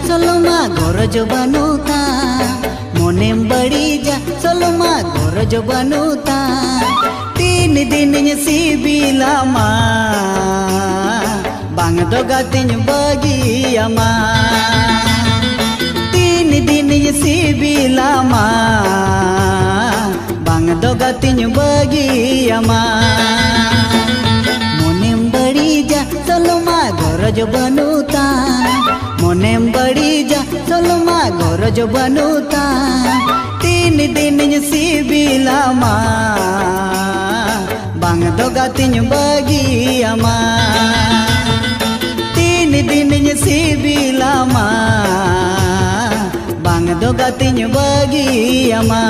Soloma gorojo banuta monem badi ja soloma gorojo banuta tin dinnya sibilama bang dogatin bagi ama tin dinnya sibilama bang dogatin bagi ama monem badi ja soloma gorojo banuta monem badi ja soloma gorojo banuta tin dinnya sibilama bang dogatin bagi ama tin dinnya sibilama bang dogatin bagi ama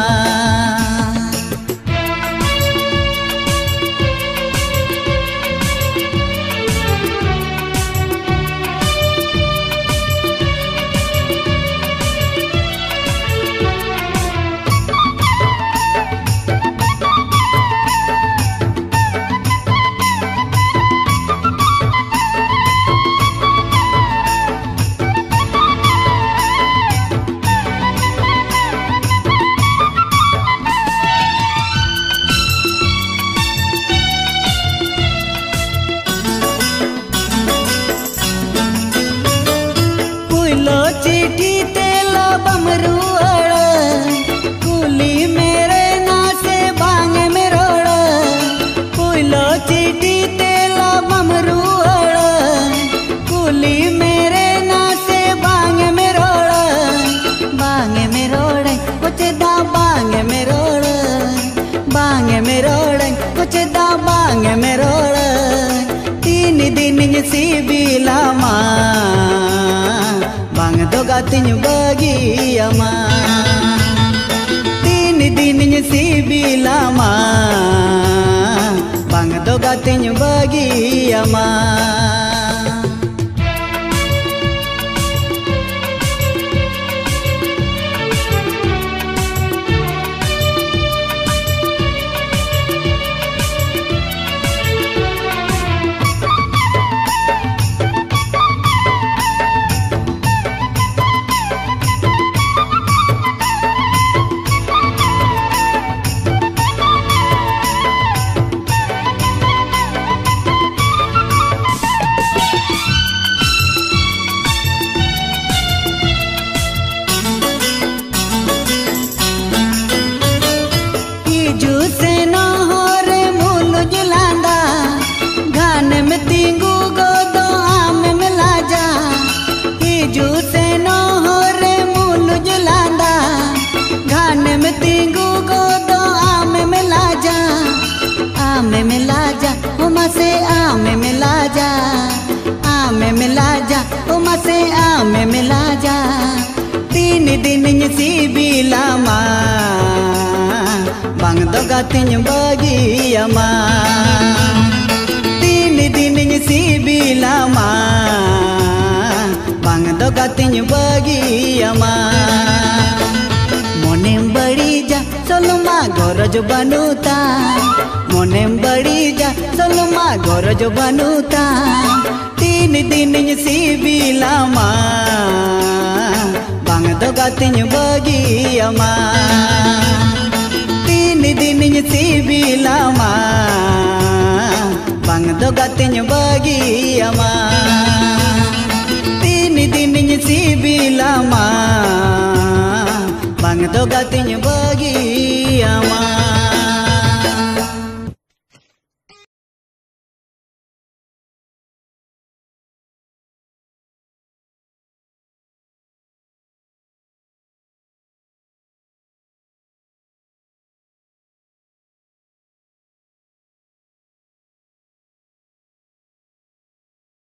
चिट्ठी तेला बमरुअड़ कुली मेरे ना से बांग में road पुलो चिट्ठी तेला बमरुअड़ कुली मेरे ना से बांग में रोड़ कुछ दा बांग में रोड़ कुछ दा बांग में रोड़ तीन दिन सिबिलामा bang dogatin bagi ama tin dinnya sibilama bang dogatin bagi ama से न हो रे मूल जुलांदा घान में तींगू गोदो आम में लाजा हिजू से न हो रे मूल जुलांदा घान में तींगू गोदो आम में लाजा उमा से आम में लाजा उमा से आम में लाजा तीन दिन सिबिलामा bang dogatin bagi ama tin dinnya sibilama bang dogatin bagi ama monem badi ja soloma gorojo banuta monem badi ja soloma gorojo banuta tin dinnya sibilama bang dogatin bagi ama dinnya sibilama bang dogatin bagi ama tin dinnya sibilama bang dogatin bagi